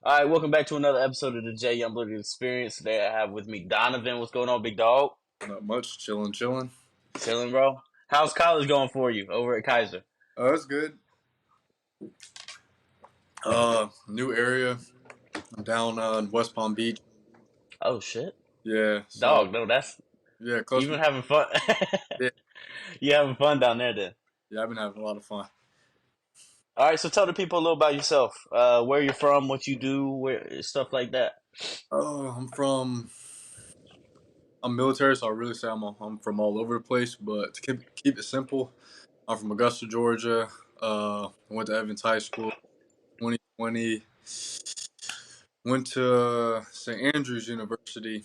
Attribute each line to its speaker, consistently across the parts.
Speaker 1: All right, welcome back to another episode of the J Youngblood Experience. Today I have with me Donovan. What's going on, big dog?
Speaker 2: Not much, chilling.
Speaker 1: Chilling, bro. How's college going for you over at Keiser?
Speaker 2: That's good. New area. I'm down in West Palm Beach.
Speaker 1: Oh shit,
Speaker 2: Yeah, so
Speaker 1: dog. No, that's
Speaker 2: yeah,
Speaker 1: you
Speaker 2: close.
Speaker 1: been having fun.
Speaker 2: Yeah,
Speaker 1: You having fun down there, then?
Speaker 2: yeah, I've been having a lot of fun.
Speaker 1: All right, so tell the people a little about yourself. Where you're from, what you do, where stuff like that.
Speaker 2: I'm military, so I really say I'm from all over the place. But to keep it simple, I'm from Augusta, Georgia. I went to Evans High School, 2020. Went to St. Andrews University.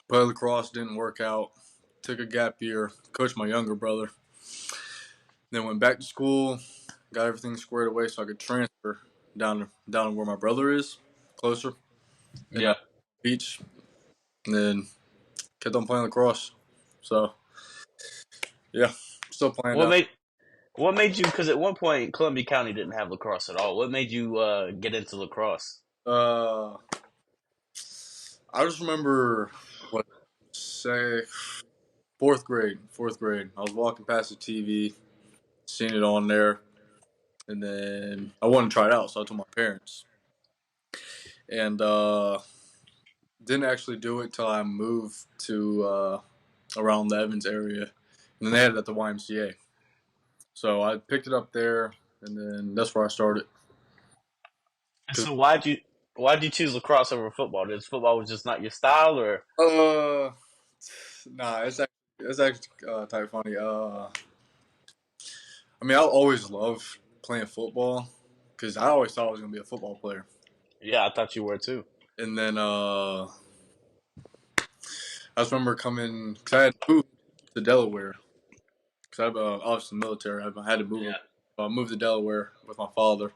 Speaker 2: Played lacrosse, didn't work out. Took a gap year. Coached my younger brother. Then went back to school, got everything squared away so I could transfer down to where my brother is, closer, in
Speaker 1: Yeah.
Speaker 2: beach, and then kept on playing lacrosse. So yeah, still playing
Speaker 1: What
Speaker 2: down.
Speaker 1: made what made you? Because at one point Columbia County didn't have lacrosse at all. What made you get into lacrosse?
Speaker 2: Uh, I just remember what say fourth grade. Fourth grade, I was walking past the TV, seen it on there, and then I wanted to try it out, so I told my parents, and didn't actually do it till I moved to around the Evans area, and then they had it at the YMCA. So I picked it up there, and then that's where I started. Cause,
Speaker 1: So why'd you choose lacrosse over football? Did football was just not your style, or
Speaker 2: uh, nah, it's actually type funny. I mean, I always loved playing football because I always thought I was gonna be a football player,
Speaker 1: yeah, I thought you were too.
Speaker 2: and then I just remember coming because I had moved to Delaware because I'm obviously military. I had to move.
Speaker 1: Yeah.
Speaker 2: So I moved to Delaware with my father,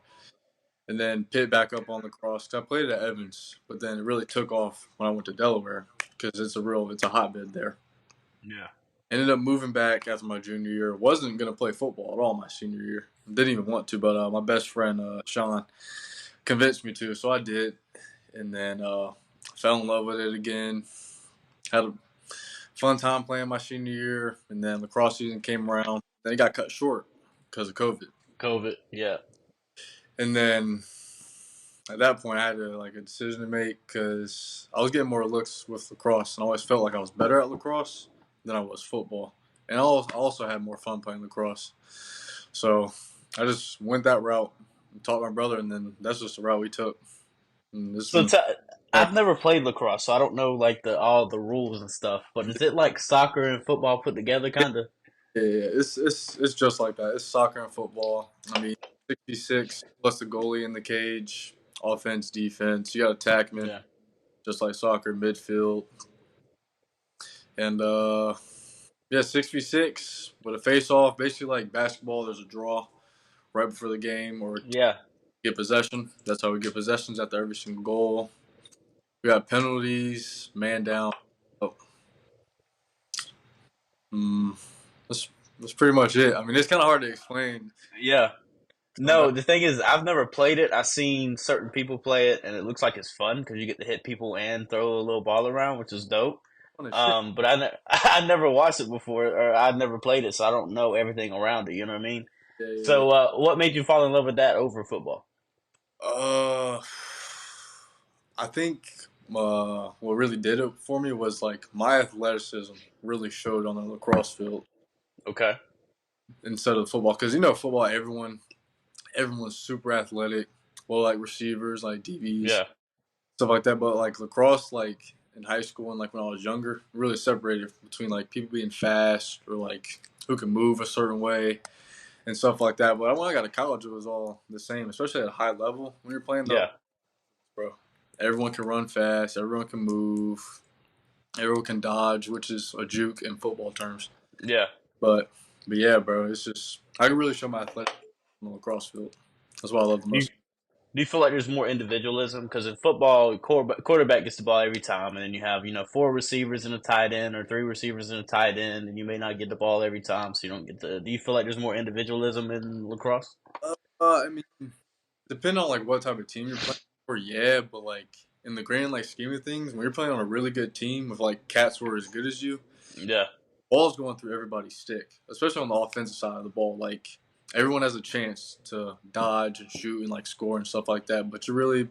Speaker 2: and then picked back up on lacrosse. 'Cause I played at Evans, but then it really took off when I went to Delaware because it's a hotbed there.
Speaker 1: Yeah.
Speaker 2: Ended up moving back after my junior year. Wasn't gonna play football at all my senior year. Didn't even want to, but my best friend Sean convinced me to, so I did. And then fell in love with it again. Had a fun time playing my senior year, and then lacrosse season came around. Then it got cut short because of COVID.
Speaker 1: COVID. Yeah.
Speaker 2: And then at that point, I had like a decision to make because I was getting more looks with lacrosse, and I always felt like I was better at lacrosse than I was football, and I also had more fun playing lacrosse. So I just went that route, and taught my brother, and then that's just the route we took. And this has
Speaker 1: So
Speaker 2: been
Speaker 1: t-
Speaker 2: fun.
Speaker 1: I've never played lacrosse, so I don't know like the all the rules and stuff. But is it like soccer and football put together, kind of?
Speaker 2: Yeah, it's just like that. It's soccer and football. I mean, 66 plus the goalie in the cage, offense, defense. You got attackman,
Speaker 1: Yeah.
Speaker 2: just like soccer, midfield, and yeah, 6v6 with a face off. Basically, like basketball, there's a draw right before the game or
Speaker 1: Yeah.
Speaker 2: get possession. That's how we get possessions after every single goal. We got penalties, man down. Oh, mm, that's that's pretty much it. I mean, it's kind of hard to explain.
Speaker 1: Yeah.
Speaker 2: I'm
Speaker 1: No,
Speaker 2: not
Speaker 1: the thing is, I've never played it. I've seen certain people play it, and it looks like it's fun because you get to hit people and throw a little ball around, which is dope.
Speaker 2: on a shit.
Speaker 1: But I never watched it before, or I've never played it, so I don't know everything around it. You know what I mean?
Speaker 2: Yeah, yeah, yeah.
Speaker 1: So, what made you fall in love with that over football?
Speaker 2: Uh, I think what really did it for me was like my athleticism really showed on the lacrosse field
Speaker 1: Okay.
Speaker 2: instead of football. Because football, everyone's super athletic. Well, like receivers, like DBs,
Speaker 1: Yeah.
Speaker 2: stuff like that. But like lacrosse, like in high school and like when I was younger, really separated between like people being fast or like who can move a certain way and stuff like that. But when I got to college, it was all the same, especially at a high level when you're playing the
Speaker 1: Yeah.
Speaker 2: bro. Everyone can run fast. Everyone can move. Everyone can dodge, which is a juke in football terms.
Speaker 1: Yeah.
Speaker 2: But but yeah, bro, it's just I can really show my athletic on the lacrosse field. That's what I love the
Speaker 1: Do you,
Speaker 2: most.
Speaker 1: do you feel like there's more individualism? Because in football, quarterback gets the ball every time, and then you have four receivers and a tight end, or three receivers and a tight end, and you may not get the ball every time, so you don't get the. Do you feel like there's more individualism in lacrosse?
Speaker 2: I mean, depending on like what type of team you're playing Or yeah, but like in the grand like scheme of things, when you're playing on a really good team with like cats who are as good as you,
Speaker 1: Yeah,
Speaker 2: ball's going through everybody's stick, especially on the offensive side of the ball. Like everyone has a chance to dodge and shoot and like score and stuff like that, but you're really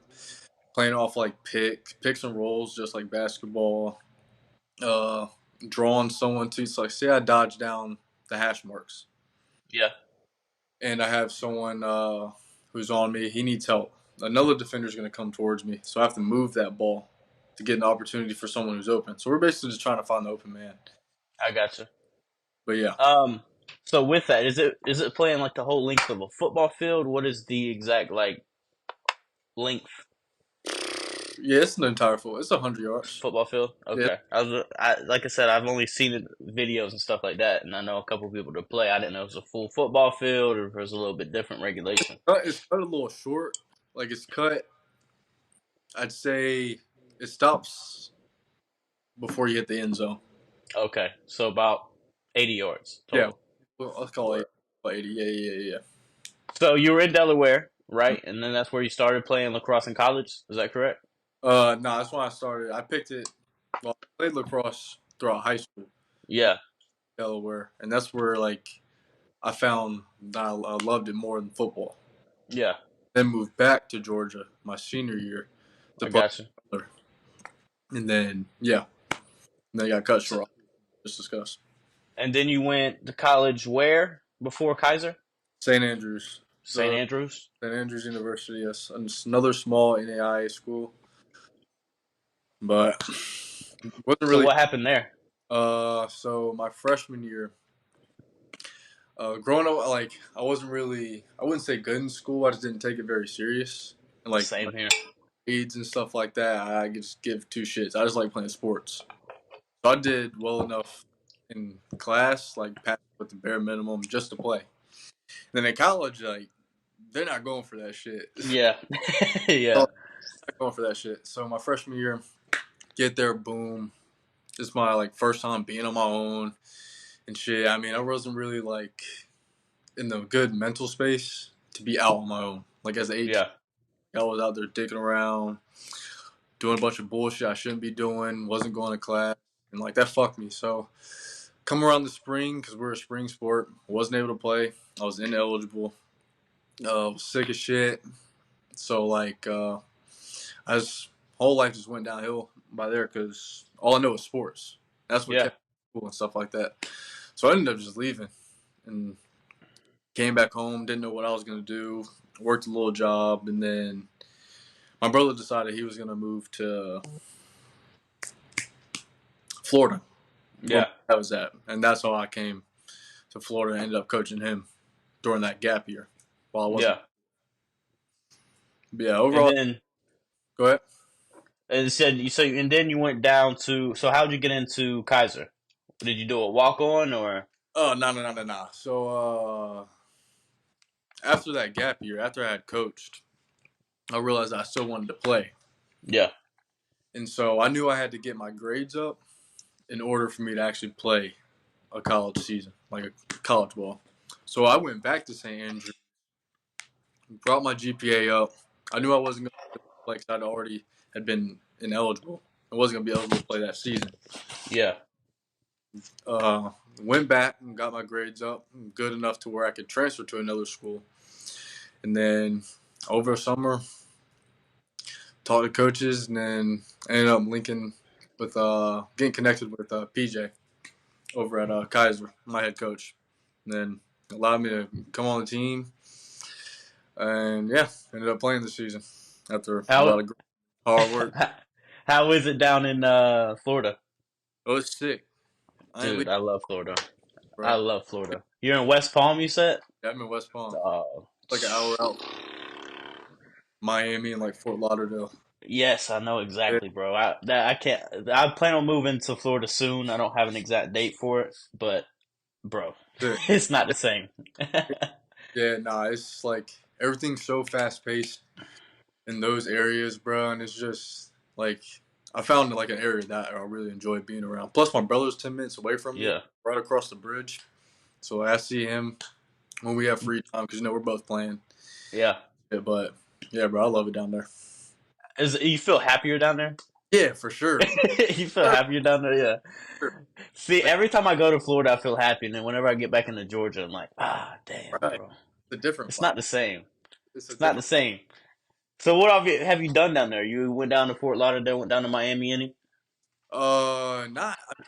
Speaker 2: playing off like picks and rolls, just like basketball. Uh, Drawing someone to, so like say I dodge down the hash marks,
Speaker 1: yeah,
Speaker 2: and I have someone who's on me. He needs help. Another defender is going to come towards me, so I have to move that ball to get an opportunity for someone who's open. So we're basically just trying to find the open man.
Speaker 1: I gotcha.
Speaker 2: But yeah,
Speaker 1: Um, so with that, is it playing like the whole length of a football field? What is the exact like length
Speaker 2: yeah, it's an entire full. It's 100 yards.
Speaker 1: football field?
Speaker 2: Yeah,
Speaker 1: Okay, like I said, I've only seen it, videos and stuff like that, and I know a couple people to play. I didn't know it was a full football field or if it was a little bit different regulation.
Speaker 2: it's cut a little short. Like it's cut. I'd say it stops before you hit the end zone.
Speaker 1: Okay, so about 80 yards
Speaker 2: Yeah,
Speaker 1: total.
Speaker 2: well, let's call it 80. Yeah, yeah, yeah.
Speaker 1: So you were in Delaware,
Speaker 2: Yeah.
Speaker 1: right? And then that's where you started playing lacrosse in college. Is that correct?
Speaker 2: No, that's when I started. I picked it. Well, I played lacrosse throughout high school,
Speaker 1: Yeah,
Speaker 2: Delaware, and that's where like I found that I loved it more than football.
Speaker 1: yeah,
Speaker 2: Then moved back to Georgia my senior year to
Speaker 1: I
Speaker 2: play
Speaker 1: got you.
Speaker 2: color, and then yeah, and then I got cut
Speaker 1: So,
Speaker 2: short. Just discussed.
Speaker 1: and then you went to college where before Keiser?
Speaker 2: St. Andrews,
Speaker 1: St.
Speaker 2: the
Speaker 1: Andrews.
Speaker 2: St. Andrews University. Yes, and it's another small NAIA school, but wasn't
Speaker 1: So
Speaker 2: really.
Speaker 1: what happened there?
Speaker 2: So my freshman year, growing up, like I wasn't really, I wouldn't say good in school. I just didn't take it very serious, and like
Speaker 1: Same
Speaker 2: my
Speaker 1: here.
Speaker 2: grades and stuff like that, I just give two shits. I just like playing sports. So I did well enough in class, like pass with the bare minimum just to play. Then in college, like they're not going for that shit.
Speaker 1: Yeah,
Speaker 2: So,
Speaker 1: yeah,
Speaker 2: not going for that shit. So my freshman year, get there, boom. It's my like first time being on my own and shit. I mean, I wasn't really like in the good mental space to be out on my own. Like as an 18,
Speaker 1: yeah,
Speaker 2: I was out there dicking around, doing a bunch of bullshit I shouldn't be doing, wasn't going to class, and like that fucked me. So come around the spring because we're a spring sport, wasn't able to play. I was ineligible. Was sick as shit. So like I just whole life just went downhill by there because all I know is sports. That's what
Speaker 1: yeah.
Speaker 2: kept me cool and stuff like that. So I ended up just leaving and came back home. Didn't know what I was gonna do. Worked a little job, and then my brother decided he was gonna move to Florida, where my
Speaker 1: Yeah,
Speaker 2: dad was at, and that's how I came to Florida. And ended up coaching him during that gap year while I wasn't.
Speaker 1: yeah.
Speaker 2: But yeah,
Speaker 1: And
Speaker 2: overall,
Speaker 1: then
Speaker 2: go ahead.
Speaker 1: and it said you so and then you went down to. So how'd you get into Kaiser? Did you do a walk on or?
Speaker 2: Oh no no no no no. So after that gap year, after I had coached, I realized I still wanted to play,
Speaker 1: Yeah,
Speaker 2: and so I knew I had to get my grades up in order for me to actually play a college season, like a college ball. So I went back to St. Andrews, brought my GPA up. I knew I wasn't going to play because I'd already had been ineligible. I wasn't going to be eligible to play that season.
Speaker 1: yeah,
Speaker 2: Uh, Went back and got my grades up, good enough to where I could transfer to another school. And then over summer, talked to coaches, and then ended up linking with getting connected with PJ over at Keiser, my head coach. And then allowed me to come on the team, and yeah, ended up playing this season after a lot
Speaker 1: How
Speaker 2: of hard work.
Speaker 1: how is it down in Florida?
Speaker 2: It was sick. I ain't
Speaker 1: Dude,
Speaker 2: leaving,
Speaker 1: I love Florida. I
Speaker 2: bro.
Speaker 1: love Florida. You're in West Palm, you said?
Speaker 2: Yeah, I'm in West Palm,
Speaker 1: Oh,
Speaker 2: like an hour out, Miami and like Fort Lauderdale.
Speaker 1: yes, I know
Speaker 2: Yeah,
Speaker 1: exactly, bro. I can't. I plan on moving to Florida soon. I don't have an exact date for it, but bro,
Speaker 2: sick.
Speaker 1: it's not the same.
Speaker 2: Yeah, nah, it's like everything's so fast paced in those areas, bro, and it's just like I found like an area that I really enjoy being around. Plus, my brother's 10 minutes away from me,
Speaker 1: Yeah,
Speaker 2: right across the bridge, so I see him when we have free time because we're both playing.
Speaker 1: yeah.
Speaker 2: Yeah, but yeah, bro, I love it down there.
Speaker 1: Is you feel happier down there?
Speaker 2: Yeah, for sure.
Speaker 1: You feel
Speaker 2: For
Speaker 1: happier down there? Yeah.
Speaker 2: sure.
Speaker 1: See,
Speaker 2: Like,
Speaker 1: every time I go to Florida, I feel happy, and then whenever I get back into Georgia, I'm like, ah, damn,
Speaker 2: right.
Speaker 1: bro,
Speaker 2: It's a different
Speaker 1: it's
Speaker 2: vibe.
Speaker 1: not the same.
Speaker 2: It's a
Speaker 1: It's not the
Speaker 2: different.
Speaker 1: same. So what have you done down there? You went down to Fort Lauderdale, went down to Miami, any?
Speaker 2: Not. I mean,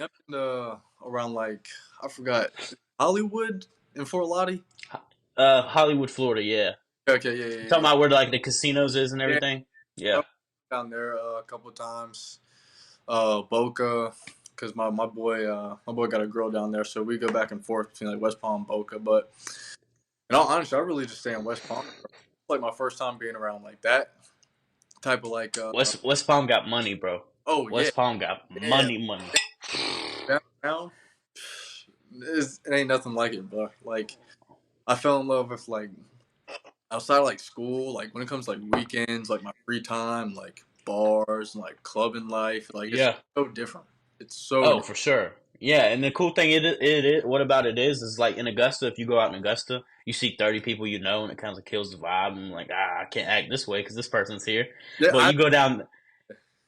Speaker 2: I've been around like I forgot Hollywood in Fort Lauderdale.
Speaker 1: Hollywood, Florida. Yeah.
Speaker 2: Okay, yeah,
Speaker 1: You
Speaker 2: yeah,
Speaker 1: talking
Speaker 2: yeah.
Speaker 1: about where like the casinos is and
Speaker 2: Yeah,
Speaker 1: everything? Yeah.
Speaker 2: yep. Down there a couple of times. Boca, because my boy got a girl down there, so we go back and forth between like West Palm, Boca. But in all honesty, I really just stay in West Palm. It's like my first time being around like that type of like.
Speaker 1: West Palm got money, bro.
Speaker 2: Oh yeah,
Speaker 1: West Palm got
Speaker 2: yeah.
Speaker 1: money, money.
Speaker 2: Downtown, it ain't nothing like it, bro. Like I fell in love with like outside of like school, like when it comes to like weekends, like my free time, like bars and like clubbing life, like it's
Speaker 1: Yeah.
Speaker 2: so different. It's so
Speaker 1: Oh,
Speaker 2: different.
Speaker 1: for sure. Yeah, and the cool thing it what about it is like in Augusta, if you go out in Augusta, you see 30 people you know, and it kind of kills the vibe. And like, I can't act this way because this person's here.
Speaker 2: Yeah,
Speaker 1: But you go down,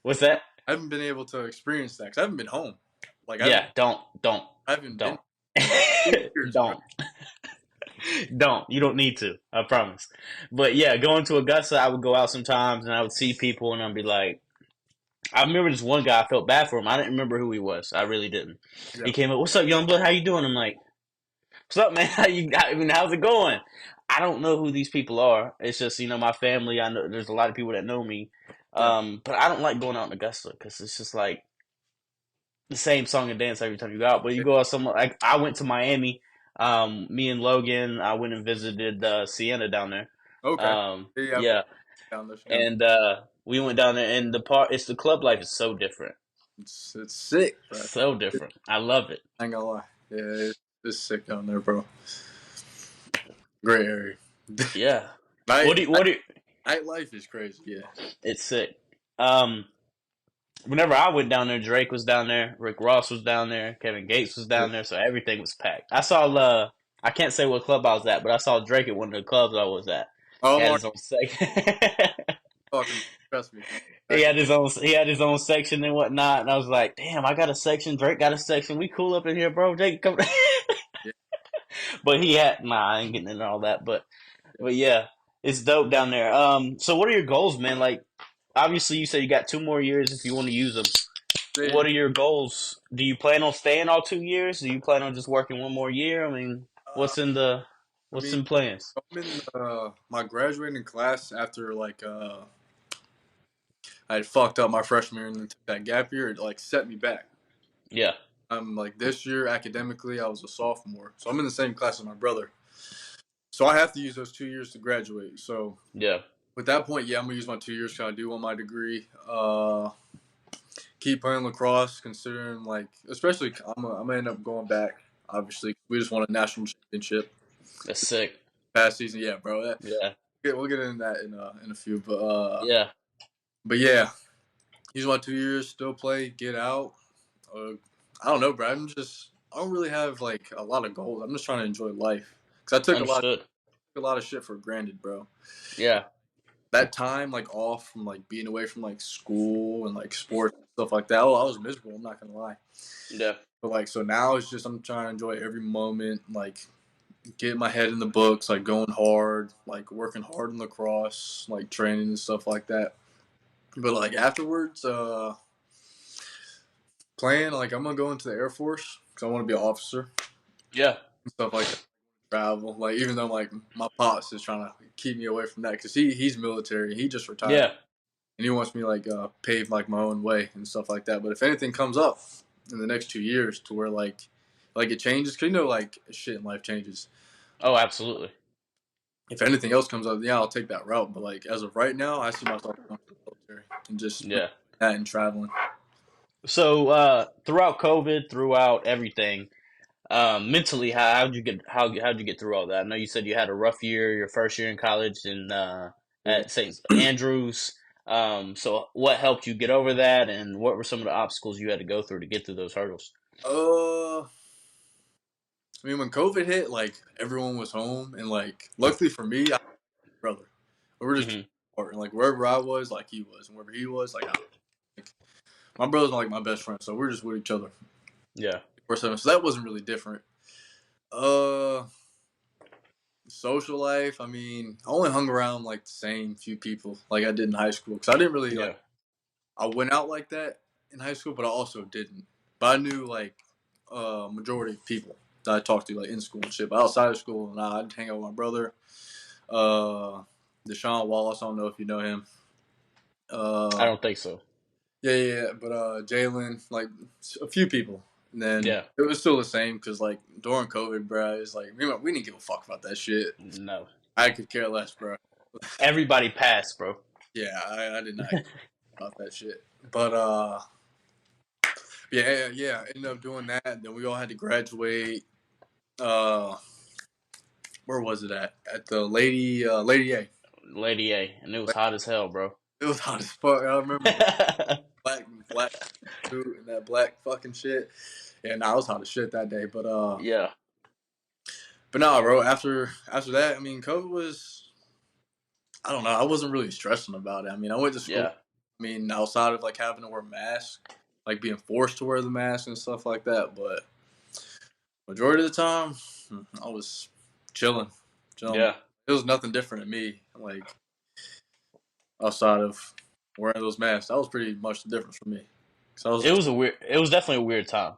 Speaker 1: what's that?
Speaker 2: I haven't been able to experience that because I haven't been home. Like
Speaker 1: Yeah, don't,
Speaker 2: I haven't been
Speaker 1: don't,
Speaker 2: in like 2 years, bro.
Speaker 1: don't, don't. You don't need to. I promise. But yeah, going to Augusta, I would go out sometimes, and I would see people, and I'd be like, I remember this one guy. I felt bad for him. I didn't remember who he was. I really didn't.
Speaker 2: Yeah,
Speaker 1: He came up, "What's up, young blood? How you doing?" I'm like, "What's up, man? I mean, how's it going?" I don't know who these people are. It's just my family. I know there's a lot of people that know me,
Speaker 2: yeah.
Speaker 1: but I don't like going out in Augusta because it's just like the same song and dance every time you go out. But you go out somewhere like I went to Miami. Me and Logan, I went and visited Sienna down there.
Speaker 2: Okay. Yeah, I've been
Speaker 1: Yeah,
Speaker 2: down there. Down.
Speaker 1: and we went down there, and it's the club life is so different,
Speaker 2: It's sick, bro.
Speaker 1: so different. I love it.
Speaker 2: I ain't gonna lie. Yeah, it's sick down there, bro. Great area.
Speaker 1: Yeah.
Speaker 2: night,
Speaker 1: What do you, what do you,
Speaker 2: nightlife is crazy. Yeah.
Speaker 1: It's sick. Um, Whenever I went down there, Drake was down there, Rick Ross was down there, Kevin Gates was
Speaker 2: Yeah.
Speaker 1: down there, so everything was packed. I saw I can't say what club I was at, but I saw Drake at one of the clubs I was at.
Speaker 2: Oh,
Speaker 1: He
Speaker 2: I'm
Speaker 1: had
Speaker 2: already
Speaker 1: his own section.
Speaker 2: talking. Trust me.
Speaker 1: He
Speaker 2: Like,
Speaker 1: had his own section and whatnot, and I was like, "Damn, I got a section. Drake got a section. We cool up in here, bro. Jake, come."
Speaker 2: yeah,
Speaker 1: But I ain't getting into all that. But
Speaker 2: yeah.
Speaker 1: yeah, it's dope down there. So what are your goals, man? Like, obviously, you said you got 2 more years if you want to use them.
Speaker 2: Then,
Speaker 1: What are your goals? Do you plan on staying all 2 years? Do you plan on just working one more year? I mean,
Speaker 2: uh,
Speaker 1: what's in the
Speaker 2: I
Speaker 1: what's
Speaker 2: mean,
Speaker 1: in plans?
Speaker 2: I'm in my graduating class after like I had fucked up my freshman year and then took that gap year. It like set me back.
Speaker 1: Yeah,
Speaker 2: I'm like this year academically, I was a sophomore, so I'm in the same class as my brother. So I have to use those 2 years to graduate. So
Speaker 1: yeah,
Speaker 2: with that point, yeah, I'm gonna use my 2 years because I do want my degree. Keep playing lacrosse, considering like especially I'm gonna end up going back. Obviously, we just won a national championship
Speaker 1: that's sick.
Speaker 2: past season. Yeah, bro.
Speaker 1: Yeah,
Speaker 2: We'll get into that in a few,
Speaker 1: yeah,
Speaker 2: but yeah, use my 2 years, still play, get out. Uh, I don't know, bro. I don't really have like a lot of goals. I'm just trying to enjoy life because I
Speaker 1: understood.
Speaker 2: took a lot of shit for granted, bro.
Speaker 1: Yeah,
Speaker 2: That time like off from like being away from like school and like sports and stuff like that. Oh, I was miserable. I'm not gonna lie.
Speaker 1: yeah,
Speaker 2: But like so now it's just I'm trying to enjoy every moment, like get my head in the books, like going hard, like working hard in lacrosse, like training and stuff like that. But like afterwards, playing like I'm gonna go into the Air Force because I want to be an officer
Speaker 1: yeah,
Speaker 2: and stuff like that. Travel, like even though like my pops is trying to keep me away from that because he's military, he just retired
Speaker 1: yeah.
Speaker 2: and he wants me like pave like my own way and stuff like that. But if anything comes up in the next 2 years to where like it changes, because like shit in life changes.
Speaker 1: Oh, absolutely.
Speaker 2: If anything else comes up, yeah, I'll take that route. But like as of right now, I see myself going to the military and just
Speaker 1: Yeah.
Speaker 2: that and traveling.
Speaker 1: So throughout COVID, throughout everything, mentally, how'd you get through all that? I know you said you had a rough year, your first year in college, and
Speaker 2: Yeah.
Speaker 1: at St. Andrews. So what helped you get over that, and what were some of the obstacles you had to go through to get through those hurdles?
Speaker 2: I mean, when COVID hit, like everyone was home, and like luckily for me, I have a brother. We were just
Speaker 1: Hmm.
Speaker 2: apart. And like wherever I was, like he was, and wherever he was, like my brother's like my best friend, so we're just with each other.
Speaker 1: Yeah.
Speaker 2: So that wasn't really different. Uh, Social life. I mean, I only hung around like the same few people like I did in high school because I didn't really like.
Speaker 1: Yeah.
Speaker 2: I went out like that in high school, but I also didn't. But I knew like majority of people that I talked to like in school and shit. But outside of school, nah, I'd hang out with my brother. Uh, Deshaun Wallace. I don't know if you know him.
Speaker 1: I
Speaker 2: Uh,
Speaker 1: don't think so.
Speaker 2: yeah. But Jalen, like a few people. And then
Speaker 1: Yeah.
Speaker 2: it was still the same because like during COVID, bro, it's like we didn't give a fuck about that shit.
Speaker 1: No.
Speaker 2: I could care less, bro.
Speaker 1: Everybody passed, bro.
Speaker 2: Yeah, I did not care about that shit. But yeah, ended up doing that. Then we all had to graduate. Uh, where was it at? At the Lady A.
Speaker 1: Lady A, and it was hot as hell, bro.
Speaker 2: It was hot as fuck. I remember the black suit and that black fucking shit. Yeah, nah, it was hot as shit that day.
Speaker 1: Yeah.
Speaker 2: But nah, bro. After that, I mean, COVID was. I don't know. I wasn't really stressing about it. I mean, I went to school.
Speaker 1: Yeah.
Speaker 2: I mean, outside of like having to wear masks, like being forced to wear the mask and stuff like that. But majority of the time, I was chilling, chilling.
Speaker 1: Yeah.
Speaker 2: It was nothing different to me. Like outside of wearing those masks, that was pretty much the difference for me. Cause I was just
Speaker 1: It was definitely a weird time,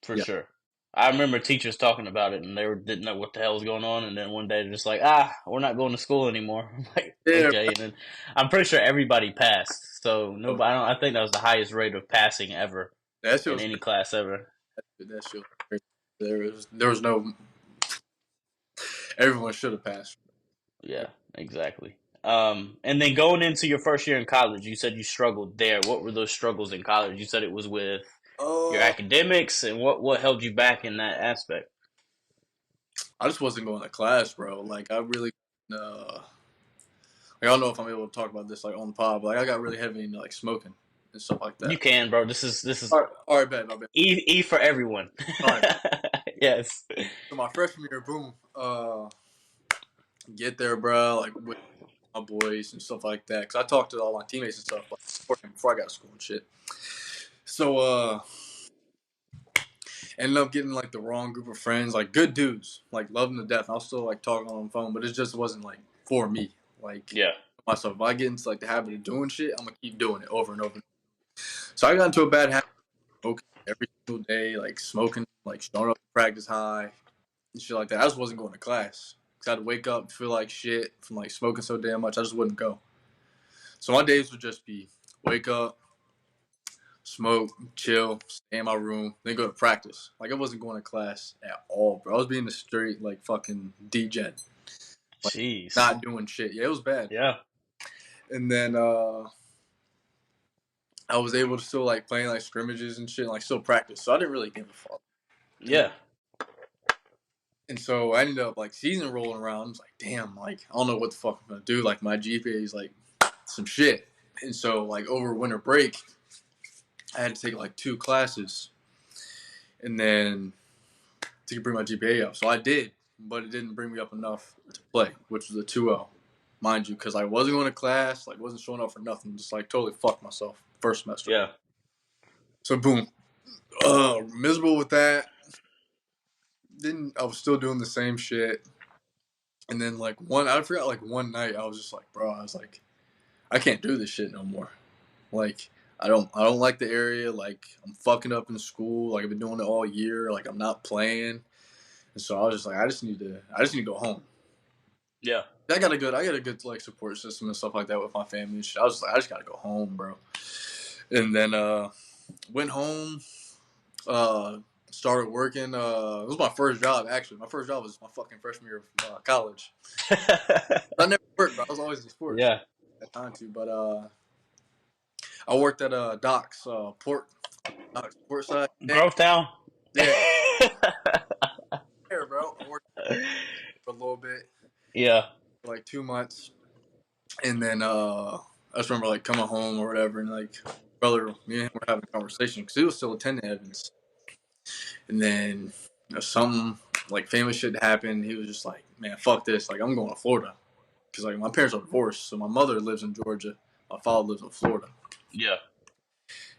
Speaker 1: for
Speaker 2: yeah,
Speaker 1: sure. I remember teachers talking about it, and didn't know what the hell was going on. And then one day they're just like, we're not going to school anymore. I'm like,
Speaker 2: yeah.
Speaker 1: okay. And then I'm pretty sure everybody passed. So nobody, I think that was the highest rate of passing ever
Speaker 2: That shit
Speaker 1: in
Speaker 2: was
Speaker 1: any
Speaker 2: crazy.
Speaker 1: class ever.
Speaker 2: That shit was crazy. There was no. Everyone should have passed.
Speaker 1: Yeah, exactly. And then going into your first year in college, you said you struggled there. What were those struggles in college? You said it was with your
Speaker 2: Uh,
Speaker 1: academics, and what held you back in that aspect?
Speaker 2: I just wasn't going to class, bro. Like I really, like, I don't know if I'm able to talk about this like on the pod, but like I got really heavy into like smoking and stuff like
Speaker 1: You
Speaker 2: that.
Speaker 1: can, bro. This is
Speaker 2: All right, bet, my bad.
Speaker 1: E for everyone.
Speaker 2: All right.
Speaker 1: Yes.
Speaker 2: So my freshman year, boom, get there, bro. Like with my boys and stuff like that. Cause I talked to all my teammates and stuff like before I got to school and shit. So ended up getting like the wrong group of friends, like good dudes, like love them to death. I'll still like talk on the phone, but it just wasn't like for me. Like
Speaker 1: Yeah.
Speaker 2: myself, if I get into like the habit of doing shit, I'm gonna keep doing it over and over. So I got into a bad habit of smoking every single day, like smoking, like showing up to practice high and shit like that. I just wasn't going to class because I'd wake up, feel like shit from like smoking so damn much. I just wouldn't go. So my days would just be wake up, smoke, chill, stay in my room, then go to practice. Like I wasn't going to class at all, bro. I was being the straight like fucking degen, like
Speaker 1: Jeez.
Speaker 2: not doing shit. Yeah, it was bad.
Speaker 1: Yeah.
Speaker 2: And then I was able to still like playing like scrimmages and shit, and, like still practice. So I didn't really give a fuck.
Speaker 1: Yeah.
Speaker 2: And so I ended up like season rolling around. I was like, damn, like I don't know what the fuck I'm gonna do. Like my GPA is like some shit. And so like over winter break, I had to take like 2 classes, and then to bring my GPA up. So I did, but it didn't bring me up enough to play, which was a 2.0, mind you, because I wasn't going to class, like wasn't showing up for nothing, just like totally fucked myself first semester.
Speaker 1: Yeah.
Speaker 2: So boom, miserable with that. Then I was still doing the same shit, and then like I forgot like one night I was just like, bro, I was like, I can't do this shit no more. Like I don't like the area. Like I'm fucking up in school. Like I've been doing it all year. Like I'm not playing. And so I was just like, I just need to go home.
Speaker 1: Yeah.
Speaker 2: I got a good like support system and stuff like that with my family and shit. I was just like, I just gotta go home, bro. And then went home, uh started working. It was my first job actually. My first job was my fucking freshman year of college. I never worked, but I was always in sports
Speaker 1: Yeah.
Speaker 2: at time too. But I worked at docks, port side.
Speaker 1: Grovetown.
Speaker 2: Yeah, there, bro. I worked for a little bit,
Speaker 1: Yeah.
Speaker 2: for like 2 months. And then I just remember like coming home or whatever, and like brother, me and him were having a conversation because he was still attending Evans. And then something like famous shit happened. He was just like, "Man, fuck this! Like I'm going to Florida." because like my parents are divorced, so my mother lives in Georgia, my father lives in Florida,
Speaker 1: Yeah.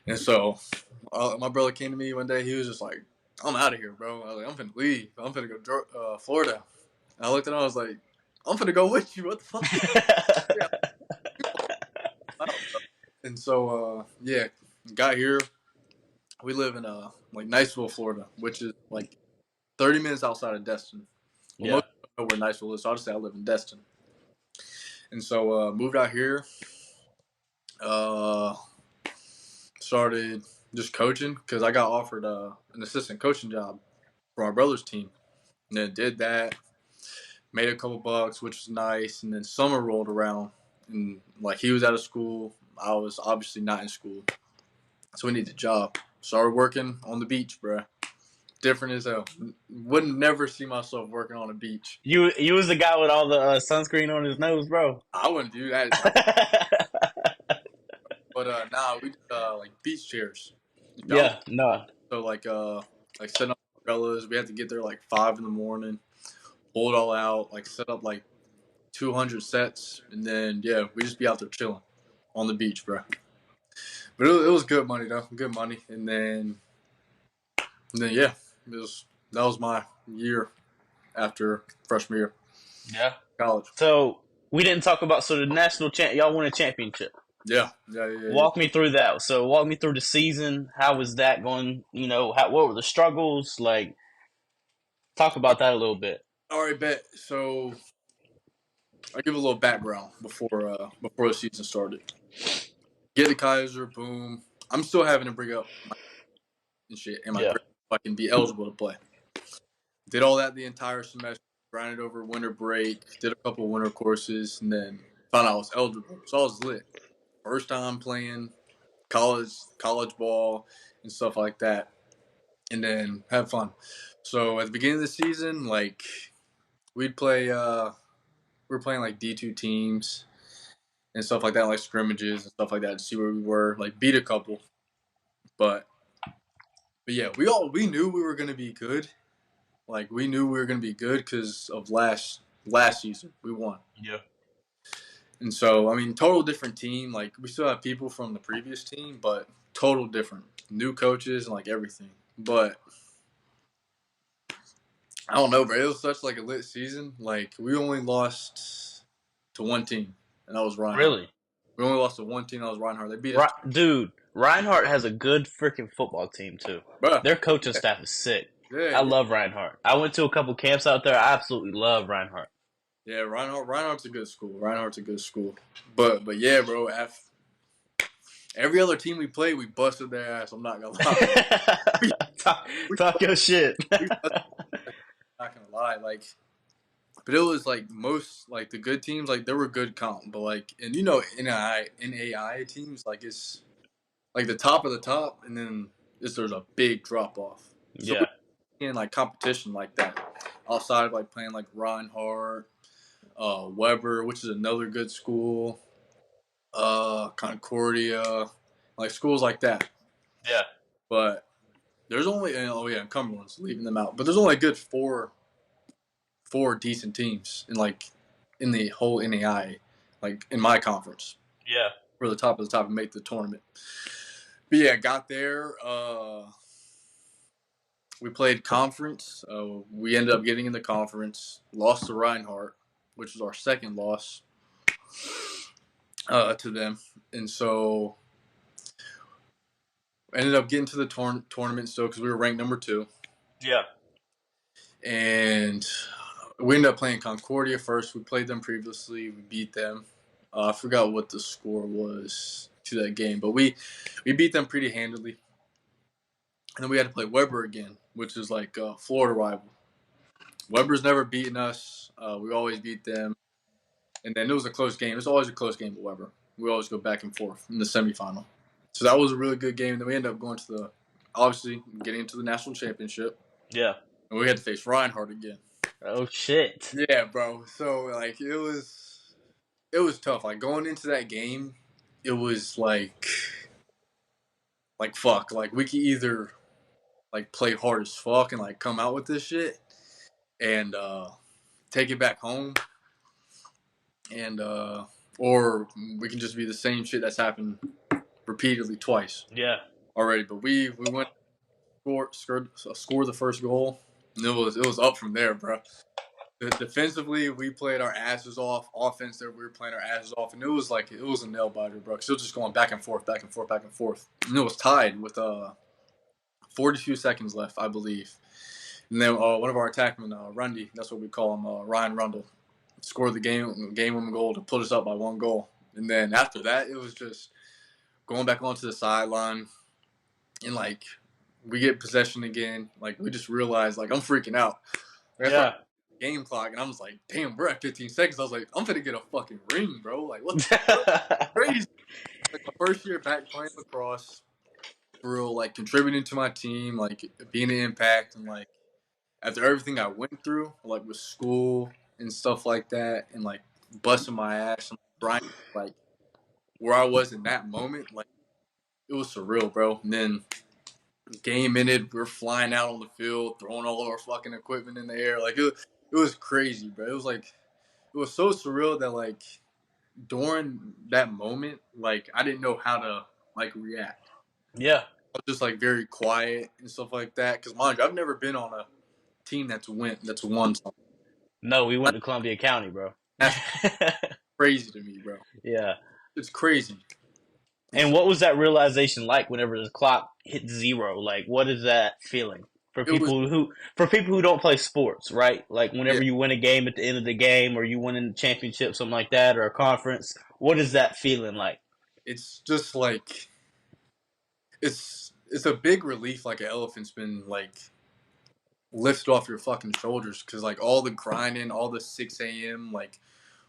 Speaker 2: and so my brother came to me one day. He was just like, "I'm out of here, bro." I was like, "I'm finna leave. I'm finna go Florida." And I looked at him. I was like, "I'm finna go with you. What the fuck?" Yeah, and so yeah, got here. We live in like Niceville, Florida, which is like 30 minutes outside of Destin. Well,
Speaker 1: Yeah.
Speaker 2: most people know where Niceville is, so I'll just say I live in Destin. And so moved out here. Uh, Started just coaching because I got offered an assistant coaching job for my brother's team, and then did that. Made a couple bucks, which was nice. And then summer rolled around, and like he was out of school, I was obviously not in school, so we needed a job. Started working on the beach, bruh. Different as hell. Wouldn't never see myself working on a beach.
Speaker 1: You was the guy with all the sunscreen on his nose, bro.
Speaker 2: I wouldn't do that. But nah, we did like beach chairs.
Speaker 1: Yeah, no.
Speaker 2: So like setting up umbrellas. We had to get there like 5 in the morning, pull it all out, like set up like 200 sets, and then yeah, we just be out there chilling on the beach, bro. But it was good money though, good money. And then yeah, that was my year after freshman year
Speaker 1: Yeah.
Speaker 2: college.
Speaker 1: So we didn't talk about the national champ. Y'all won a championship.
Speaker 2: Yeah.
Speaker 1: Walk me through that. So walk me through the season. How was that going? What were the struggles? Like, talk about that a little bit.
Speaker 2: All right, bet. So I'll give a little background before the season started. Get the Keiser, boom. I'm still having to bring up my and shit and my
Speaker 1: Yeah.
Speaker 2: grade so I can be eligible to play. Did all that the entire semester, grinded over winter break, did a couple winter courses, and then found out I was eligible. So I was lit. First time playing college ball and stuff like that. And then had fun. So at the beginning of the season, like we'd play we were playing like D2 teams and stuff like that, like scrimmages and stuff like that to see where we were, like beat a couple. But yeah, we knew we were gonna be good. Like we knew we were gonna be good because of last season we won.
Speaker 1: Yeah.
Speaker 2: And so I mean, total different team. Like we still have people from the previous team, but total different. New coaches and like everything. But I don't know, bro. It was such like a lit season. Like we only lost to one team, and that was Reinhardt.
Speaker 1: Really?
Speaker 2: We only lost to one team. That was Reinhardt. They beat us,
Speaker 1: Dude, Reinhardt has a good freaking football team too.
Speaker 2: bro.
Speaker 1: Their coaching staff is sick.
Speaker 2: Yeah,
Speaker 1: I
Speaker 2: yeah.
Speaker 1: love Reinhardt. I went to a couple camps out there. I absolutely love Reinhardt.
Speaker 2: Yeah, Reinhardt's a good school. Reinhardt's a good school. But yeah, bro. Every other team we played, we busted their ass. I'm not gonna lie.
Speaker 1: Talk your shit.
Speaker 2: Not gonna lie. Like, but it was like most like the good teams. Like there were good comp, but like and NAI teams like it's like the top of the top, and then there's a big drop off. So
Speaker 1: Yeah.
Speaker 2: in like competition like that, outside of like playing like Reinhardt, Weber, which is another good school, Concordia, like schools like that.
Speaker 1: Yeah.
Speaker 2: But there's only Cumberland's leaving them out, but there's only a good four decent teams in the whole NAI, like in my conference.
Speaker 1: Yeah.
Speaker 2: We're the top of the top and make the tournament. But yeah, got there. We played conference. We ended up getting in the conference. Lost to Reinhardt, which was our second loss to them, and so ended up getting to the tournament still because we were ranked number 2.
Speaker 1: Yeah.
Speaker 2: And we ended up playing Concordia first. We played them previously. We beat them. I forgot what the score was to that game, but we beat them pretty handily. And then we had to play Weber again, which is like a Florida rival. Weber's never beaten us. We always beat them. And then it was a close game. It's always a close game with Weber. We always go back and forth in the semifinal. So that was a really good game. And then we ended up going to obviously getting into the national championship.
Speaker 1: Yeah.
Speaker 2: And we had to face Reinhardt again.
Speaker 1: Oh shit.
Speaker 2: Yeah, bro. So like it was tough. Like going into that game, it was like fuck. Like we could either like play hard as fuck and like come out with this shit and take it back home, and or we can just be the same shit that's happened repeatedly twice
Speaker 1: Yeah.
Speaker 2: already. But we went score the first goal, and it was up from there, bro. Defensively, we played our asses off. Offense, we were playing our asses off, and it was a nail biter, bro. Because it was just going back and forth, back and forth, back and forth, and it was tied with 42 seconds left, I believe. And then one of our attackmen, Rundy, that's what we call him, Ryan Rundle, scored the game-winning goal to put us up by 1 goal. And then after that, it was just going back onto the sideline, and like we get possession again. Like we just realized, like I'm freaking out. Like, I started
Speaker 1: Yeah.
Speaker 2: game clock, and I was like, "Damn, we're at 15 seconds." I was like, "I'm gonna get a fucking ring, bro! Like what the fuck? Crazy!" Like my first year back playing lacrosse, for real, like contributing to my team, like being an impact, and like after everything I went through, like with school and stuff like that, and like busting my ass and grinding, like where I was in that moment, like it was surreal, bro. And then game ended, we're flying out on the field, throwing all our fucking equipment in the air, like it was crazy, bro. It was like it was so surreal that like during that moment, like I didn't know how to like react.
Speaker 1: Yeah.
Speaker 2: I was just like very quiet and stuff like that. Because mind you, I've never been on a team that's won something.
Speaker 1: No, we went to Columbia County, bro.
Speaker 2: That's crazy to me, bro.
Speaker 1: Yeah.
Speaker 2: It's crazy.
Speaker 1: And
Speaker 2: It's,
Speaker 1: what was that realization like whenever the clock hit zero? Like, what is that feeling
Speaker 2: it was
Speaker 1: for people who don't play sports, right? Like,
Speaker 2: yeah.
Speaker 1: whenever you win a game at the end of the game, or you win a championship, something like that, or a conference, what is that feeling like?
Speaker 2: It's just like it's a big relief, like an elephant's been like lifted off your fucking shoulders because like all the grinding, all the 6 a.m. like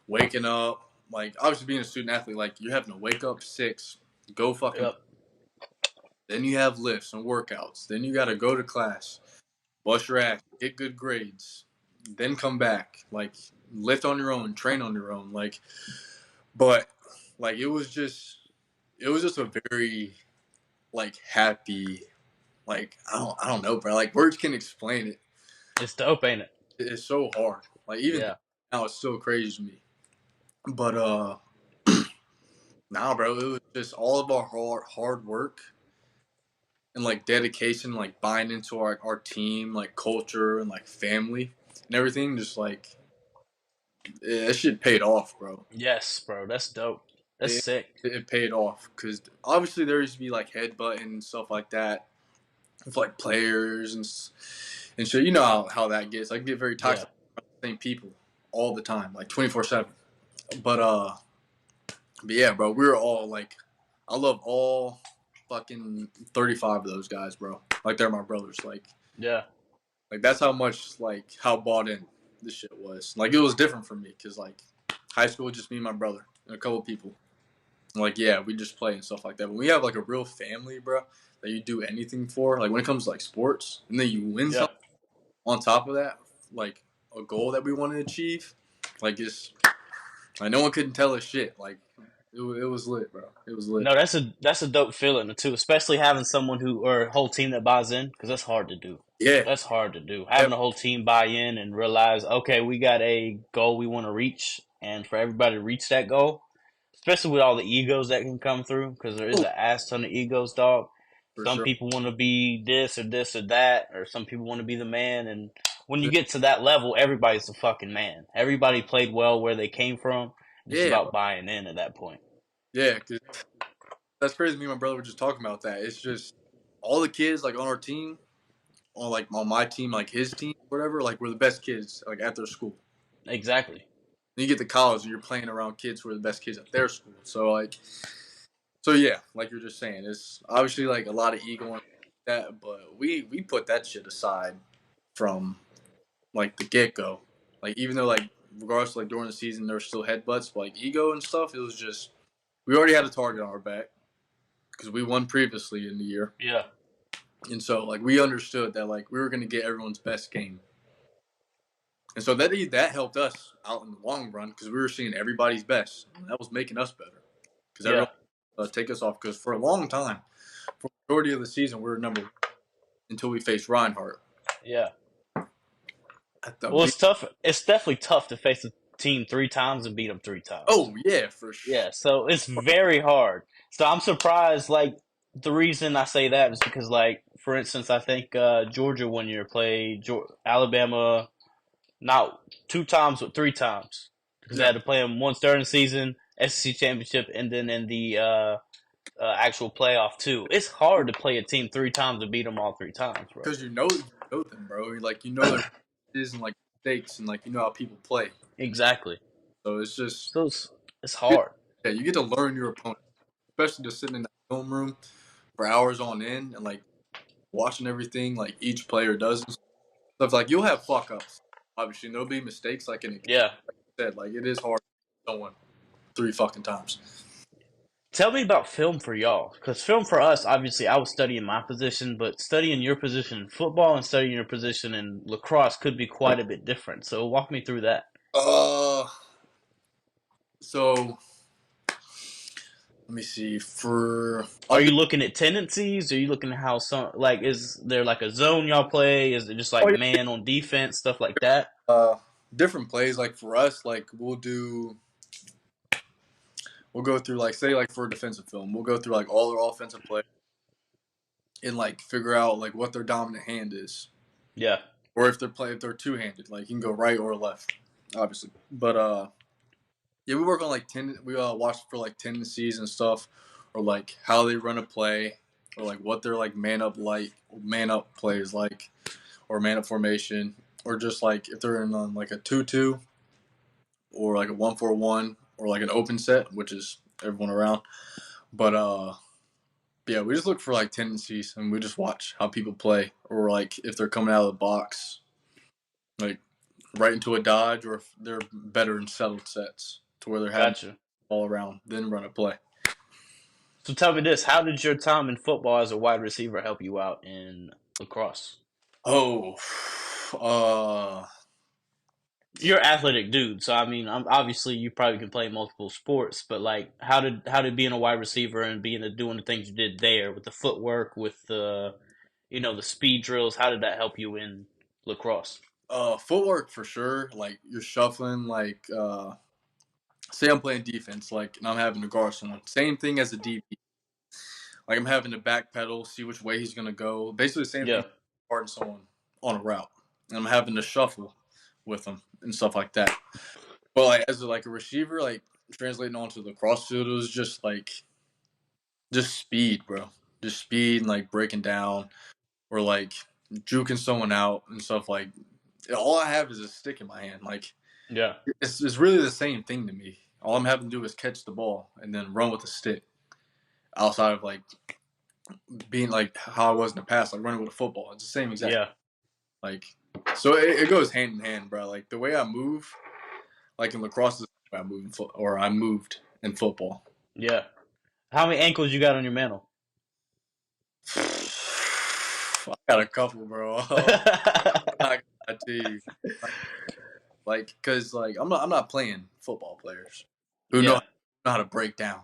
Speaker 2: waking up, like obviously being a student athlete, like you're having to wake up 6, go fucking,
Speaker 1: Yep.
Speaker 2: then you have lifts and workouts, then you got to go to class, bust your ass, get good grades, then come back, like lift on your own, train on your own, like, but like it was just a very like happy, like I don't know, bro, like words can explain it.
Speaker 1: It's dope, ain't it?
Speaker 2: It's so hard, like even
Speaker 1: Yeah.
Speaker 2: now it's still crazy to me, but nah, bro, it was just all of our hard work and like dedication, like buying into our team, like culture and like family and everything. Just like that shit paid off, bro.
Speaker 1: Yes, bro. That's dope. That's
Speaker 2: It,
Speaker 1: sick.
Speaker 2: it paid off because obviously there used to be like headbutting and stuff like that with like players and shit. You know how that gets. Like get very
Speaker 1: Yeah.
Speaker 2: toxic. Same people all the time, like 24/7. But but yeah, bro, we were all like, I love all fucking 35 of those guys, bro. Like they're my brothers.
Speaker 1: Yeah.
Speaker 2: Like that's how much like how bought in this shit was. Like it was different for me because like high school was just me and my brother and a couple of people. Like yeah, we just play and stuff like that. But we have like a real family, bro, that you do anything for. Like when it comes to like sports, and then you win
Speaker 1: Yeah.
Speaker 2: something on top of that, like a goal that we want to achieve. Like it's like no one couldn't tell us shit. Like it was lit, bro. It was lit.
Speaker 1: No, that's a dope feeling too, especially having someone who or a whole team that buys in, because that's hard to do.
Speaker 2: Yeah,
Speaker 1: That's hard to do.
Speaker 2: yeah,
Speaker 1: Having a whole team buy in and realize, okay, we got a goal we want to reach, and for everybody to reach that goal, especially with all the egos that can come through, because there is
Speaker 2: oh,
Speaker 1: an ass ton of egos, dog.
Speaker 2: for
Speaker 1: Some
Speaker 2: sure.
Speaker 1: people want to be this or that, or some people want to be the man. And when you get to that level, everybody's the fucking man. Everybody played well where they came from. It's
Speaker 2: Yeah,
Speaker 1: about
Speaker 2: bro.
Speaker 1: buying in at that point.
Speaker 2: Yeah, because that's crazy. Me and my brother were just talking about that. It's just all the kids like on our team, on like on my team, like his team, whatever. Like we're the best kids like at their school.
Speaker 1: Exactly.
Speaker 2: Then you get to college and you're playing around kids who are the best kids at their school. So like, so yeah, like you're just saying, it's obviously like a lot of ego and that, but we put that shit aside from like the get go. Like even though like regardless like during the season there's still headbutts, but like ego and stuff, it was just we already had a target on our back because we won previously in the year.
Speaker 1: Yeah.
Speaker 2: And so like we understood that like we were gonna get everyone's best game. And so that helped us out in the long run because we were seeing everybody's best. And that was making us better because
Speaker 1: Yeah.
Speaker 2: everyone take us off because for a long time, for the majority of the season, we were number one until we faced Reinhardt.
Speaker 1: Yeah.
Speaker 2: At the
Speaker 1: Well, it's tough. It's definitely tough to face a team 3 times and beat them 3 times.
Speaker 2: Oh yeah, for sure.
Speaker 1: Yeah, so it's very hard. So I'm surprised. Like the reason I say that is because, like, for instance, I think Georgia one year played Alabama not 2 times but 3 times because they
Speaker 2: Yeah,
Speaker 1: had to play them once during the season, SEC championship, and then in the actual playoff too. It's hard to play a team 3 times and beat them all 3 times, bro.
Speaker 2: because you know them, bro. Like you know their is and like mistakes and like you know how people play.
Speaker 1: Exactly.
Speaker 2: So it's just
Speaker 1: So it's hard.
Speaker 2: yeah, you get to learn your opponent, especially just sitting in the film room for hours on end and like watching everything like each player does and stuff. Like you'll have fuck ups, obviously, and there'll be mistakes. Like in
Speaker 1: Yeah.
Speaker 2: said, like it is hard to someone 3 fucking times.
Speaker 1: Tell me about film for y'all, because film for us, obviously, I was studying my position, but studying your position in football and studying your position in lacrosse could be quite a bit different. So walk me through that.
Speaker 2: Uh, so let me see. For
Speaker 1: Are
Speaker 2: I've
Speaker 1: you
Speaker 2: been
Speaker 1: looking at tendencies? Are you looking at how some like is there like a zone y'all play? Is it just
Speaker 2: oh
Speaker 1: like
Speaker 2: yeah,
Speaker 1: man on defense stuff like that?
Speaker 2: different plays. Like for us, like we'll go through like say like for a defensive film, we'll go through like all their offensive plays and like figure out like what their dominant hand is,
Speaker 1: Yeah,
Speaker 2: or if they're two handed, like you can go right or left, obviously. But yeah, we work on like we watch for like tendencies and stuff, or like how they run a play, or like what their like man up play is like, or man up formation, or just like if they're in like a 2-2 or like a 1-4-1 or like an open set, which is everyone around. But yeah, we just look for like tendencies and we just watch how people play, or like if they're coming out of the box, like right into a dodge, or if they're better in settled sets to where they're having
Speaker 1: gotcha.
Speaker 2: all around, then run a play.
Speaker 1: So tell me this: how did your time in football as a wide receiver help you out in lacrosse?
Speaker 2: Oh, uh,
Speaker 1: You're an athletic dude, so I mean, obviously you probably can play multiple sports, but like, how did being a wide receiver and doing the things you did there with the footwork, with the the speed drills, how did that help you in lacrosse?
Speaker 2: footwork for sure. Like you're shuffling, like say I'm playing defense, like and I'm having to guard someone. Same thing as a DB. Like I'm having to backpedal, see which way he's gonna go. Basically, the same thing
Speaker 1: Yeah,
Speaker 2: guarding someone on a route, and I'm having to shuffle with them and stuff like that. But like as like a receiver, like translating onto the cross field, it was just speed, bro. Just speed and like breaking down or like juking someone out and stuff. Like all I have is a stick in my hand. Like
Speaker 1: yeah,
Speaker 2: it's really the same thing to me. All I'm having to do is catch the ball and then run with a stick. Outside of like being like how I was in the past, like running with a football, it's the same exact.
Speaker 1: yeah,
Speaker 2: Like so, it goes hand in hand, bro. Like the way I move, like in lacrosse, is the way I move or I moved in football.
Speaker 1: yeah. How many ankles you got on your mantle?
Speaker 2: I got a couple, bro. I got to like, cause like I'm not playing football players who
Speaker 1: Yeah,
Speaker 2: know how to break down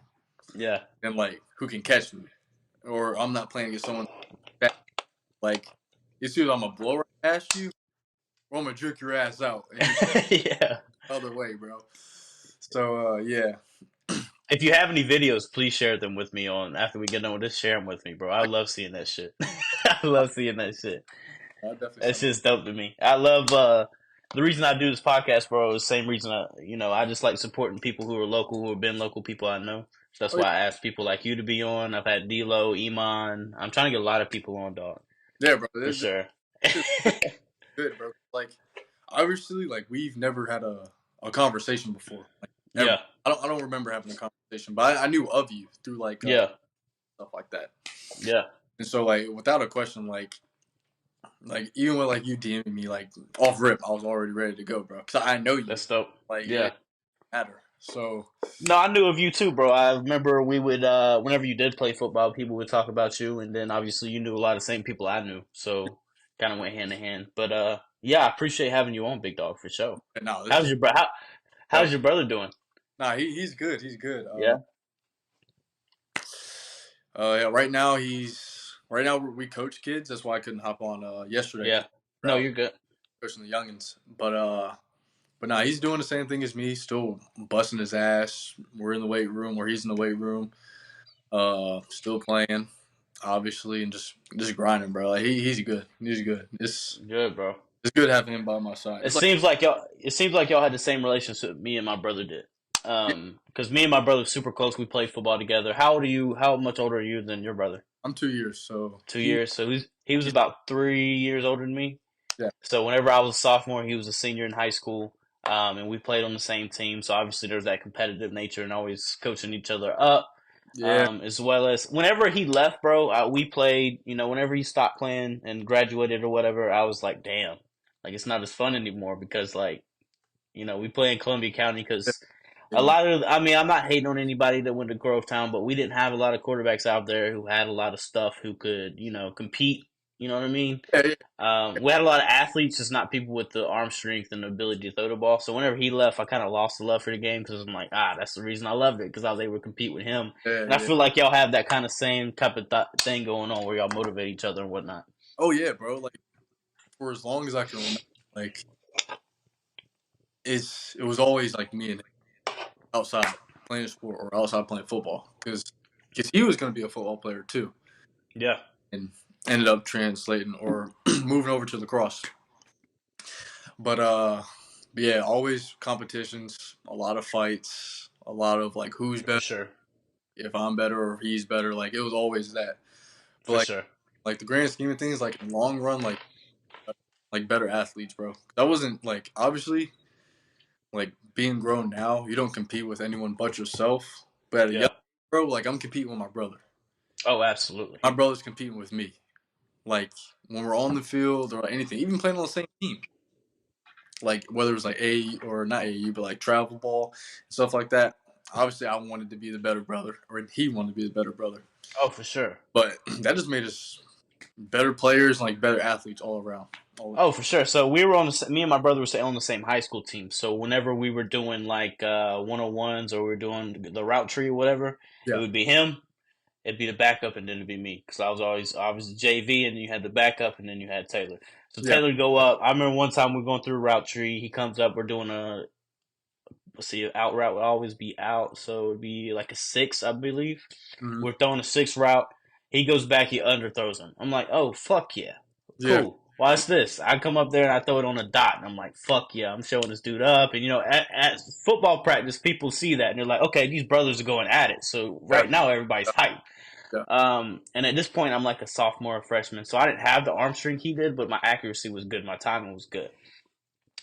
Speaker 1: yeah,
Speaker 2: and like who can catch me, or I'm not playing against someone that like it's either I'm gonna blow right past you or I'm gonna jerk your ass out and you're
Speaker 1: yeah.
Speaker 2: the other way, bro. So yeah,
Speaker 1: If you have any videos, please share them with me on after we get done with this. Share them with me, bro. I love seeing that shit. I love seeing that shit.
Speaker 2: I definitely
Speaker 1: That's
Speaker 2: sent them.
Speaker 1: just dope to me. I love the reason I do this podcast, bro, is the same reason I just like supporting people who are local, who have been local people I know. So that's
Speaker 2: Oh,
Speaker 1: why I ask people like you to be on. I've had D'Lo, Iman. I'm trying to get a lot of people on, dog,
Speaker 2: yeah, bro.
Speaker 1: for sure.
Speaker 2: This good, bro. Like obviously, like we've never had a conversation before. Like never.
Speaker 1: Yeah,
Speaker 2: I don't remember having a conversation, but I knew of you through like
Speaker 1: yeah,
Speaker 2: stuff like that.
Speaker 1: yeah.
Speaker 2: And so like without a question, like even with like you DMing me like off rip, I was already ready to go, bro. Cause I know you.
Speaker 1: That's dope.
Speaker 2: Like it
Speaker 1: Yeah.
Speaker 2: didn't matter. So
Speaker 1: No, I knew of you too, bro. I remember we would whenever you did play football, people would talk about you, and then obviously you knew a lot of the same people I knew, so kind of went hand in hand. But yeah, I appreciate having you on, Big Dog, for sure.
Speaker 2: no, this
Speaker 1: How's
Speaker 2: is
Speaker 1: your bro?
Speaker 2: bro.
Speaker 1: How's your brother doing?
Speaker 2: Nah, he's good. He's good.
Speaker 1: Yeah,
Speaker 2: Yeah. Right now we coach kids. That's why I couldn't hop on yesterday
Speaker 1: yeah.
Speaker 2: because
Speaker 1: No,
Speaker 2: out
Speaker 1: you're good.
Speaker 2: coaching the youngins. But But nah, he's doing the same thing as me, still busting his ass. We're in the weight room, or he's in the weight room, still playing, obviously, and just grinding, bro. Like he's good. He's good.
Speaker 1: Good, bro.
Speaker 2: It's good having him by my side.
Speaker 1: It
Speaker 2: It's like,
Speaker 1: seems like y'all. It seems like y'all had the same relationship me and my brother did.
Speaker 2: yeah,
Speaker 1: Because me and my brother were super close. We played football together. How old are you? How much older are you than your brother?
Speaker 2: I'm 2 years, so
Speaker 1: 2 years. So he was
Speaker 2: he's
Speaker 1: about 3 years older than me.
Speaker 2: yeah,
Speaker 1: So whenever I was a sophomore, he was a senior in high school, and we played on the same team. So obviously there's that competitive nature and always coaching each other up.
Speaker 2: yeah,
Speaker 1: As well as whenever he left, bro, we played. You know, whenever he stopped playing and graduated or whatever, I was like, damn, like it's not as fun anymore because like we play in Columbia County because a
Speaker 2: yeah,
Speaker 1: lot of, I mean, I'm not hating on anybody that went to Grovetown, but we didn't have a lot of quarterbacks out there who had a lot of stuff who could, compete. You know what I mean?
Speaker 2: yeah, yeah.
Speaker 1: We had a lot of athletes, just not people with the arm strength and the ability to throw the ball. So whenever he left, I kind of lost the love for the game because I'm like, that's the reason I loved it because I was able to compete with him.
Speaker 2: Yeah,
Speaker 1: And I
Speaker 2: yeah.
Speaker 1: feel like y'all have that kind of same type of thing going on where y'all motivate each other and whatnot.
Speaker 2: Oh yeah, bro. Like for as long as I can remember, like it was always like me and him outside playing sport or outside playing football because he was going to be a football player too,
Speaker 1: Yeah,
Speaker 2: and ended up translating or moving over to lacrosse. But yeah, always competitions, a lot of fights, a lot of like who's
Speaker 1: for
Speaker 2: better,
Speaker 1: sure,
Speaker 2: if I'm better or if he's better. Like it was always that. But
Speaker 1: for sure.
Speaker 2: like the grand scheme of things, like in the long run, like better athletes, bro. That wasn't like obviously like being grown now, you don't compete with anyone but yourself. But at a young
Speaker 1: Yeah.
Speaker 2: bro, like I'm competing with my brother.
Speaker 1: Oh, absolutely.
Speaker 2: My brother's competing with me. Like when we're on the field or anything, even playing on the same team. Like whether it's like A or not AU, but like travel ball stuff like that. Obviously, I wanted to be the better brother, or he wanted to be the better brother.
Speaker 1: Oh, for sure.
Speaker 2: But that just made us better players, like better athletes all around. All,
Speaker 1: Oh, for sure. So we were me and my brother were on the same high school team. So whenever we were doing like 101s or we were doing the route tree or whatever, it
Speaker 2: yeah.
Speaker 1: would be him, it'd be the backup, and then it'd be me because I was JV, and then you had the backup, and then you had Taylor. So
Speaker 2: Yeah.
Speaker 1: Taylor would go up. I remember one time we were going through route tree. He comes up. We're doing a let's see, out route would always be out, so it'd be like a six, I believe.
Speaker 2: Hmm.
Speaker 1: We're throwing a six route. He goes back, he underthrows him. I'm like, oh fuck yeah,
Speaker 2: Yeah.
Speaker 1: cool. Watch this. I come up there and I throw it on a dot, and I'm like, fuck yeah, I'm showing this dude up. And at football practice, people see that and they're like, okay, these brothers are going at it. So
Speaker 2: Yeah.
Speaker 1: right now, everybody's hyped.
Speaker 2: Yeah.
Speaker 1: And at this point, I'm like a sophomore or freshman, so I didn't have the arm strength he did, but my accuracy was good, my timing was good.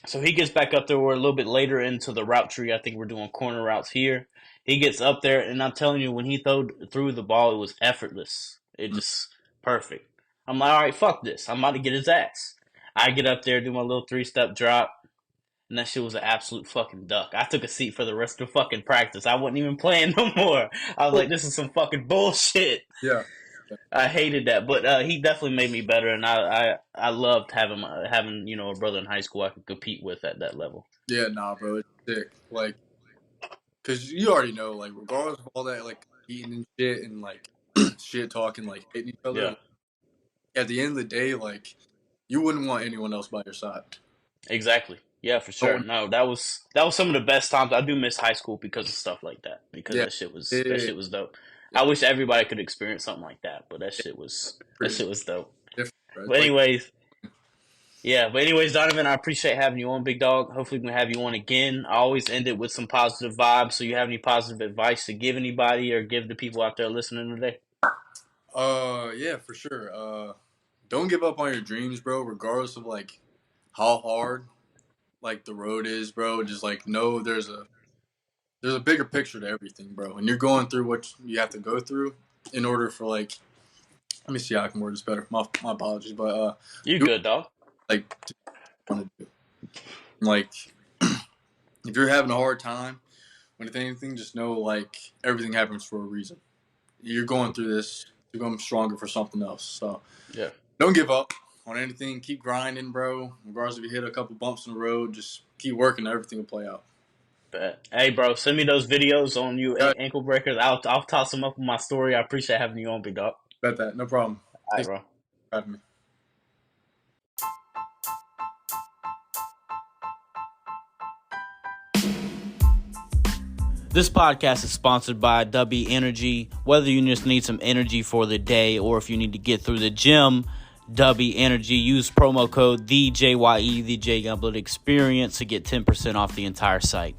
Speaker 1: So he gets back up there. We're a little bit later into the route tree. I think we're doing corner routes here. He gets up there, and I'm telling you, when he threw the ball, it was effortless. It
Speaker 2: Mm.
Speaker 1: just perfect. I'm like, all right, fuck this. I'm about to get his ass. I get up there, do my little 3-step drop, and that shit was an absolute fucking duck. I took a seat for the rest of the fucking practice. I wasn't even playing no more. I was
Speaker 2: Oh,
Speaker 1: like, this is some fucking bullshit.
Speaker 2: yeah. Yeah.
Speaker 1: I hated that, but he definitely made me better, and I loved having a brother in high school I could compete with at that level.
Speaker 2: Yeah, nah, bro, it's sick. Like, cause you already know, like, regardless of all that, like, eating and shit and like shit talking, like hitting each other.
Speaker 1: Yeah,
Speaker 2: Like, at the end of the day, like, you wouldn't want anyone else by your side.
Speaker 1: exactly. Yeah, for
Speaker 2: No
Speaker 1: sure.
Speaker 2: one.
Speaker 1: No, that was some of the best times. I do miss high school because of stuff like that. Because
Speaker 2: Yeah,
Speaker 1: that
Speaker 2: yeah,
Speaker 1: shit was dope.
Speaker 2: yeah.
Speaker 1: I wish everybody could experience something like that, but that
Speaker 2: Pretty
Speaker 1: shit was dope.
Speaker 2: different, bro.
Speaker 1: But
Speaker 2: It's like,
Speaker 1: anyways, yeah. But anyways, Donovan, I appreciate having you on, big dog. Hopefully, we can have you on again. I always end it with some positive vibes. So, you have any positive advice to give anybody or give the people out there listening today?
Speaker 2: yeah, for sure. Don't give up on your dreams, bro. Regardless of like how hard like the road is, bro. Just like know there's a bigger picture to everything, bro. And you're going through what you have to go through in order for like. Let me see how I can word this better. My apologies, but
Speaker 1: You
Speaker 2: do
Speaker 1: good, dog?
Speaker 2: like want to do. Like if you're having a hard time with anything, just know like everything happens for a reason. You're going through this to become stronger for something else. So
Speaker 1: Yeah.
Speaker 2: don't give up on anything. Keep grinding, bro. Regardless if you hit a couple bumps in the road, just keep working. Everything will play out.
Speaker 1: Bet. Hey, bro, send me those videos on you
Speaker 2: Yeah,
Speaker 1: ankle breakers. I'll toss them up in my story. I appreciate having you on, big dog.
Speaker 2: bet that. No problem.
Speaker 1: All right,
Speaker 2: Thanks
Speaker 1: bro.
Speaker 2: for having me.
Speaker 1: This podcast is sponsored by W Energy. Whether you just need some energy for the day or if you need to get through the gym, W Energy, use promo code TheJYE, the J Gambler Experience, to get 10% off the entire site.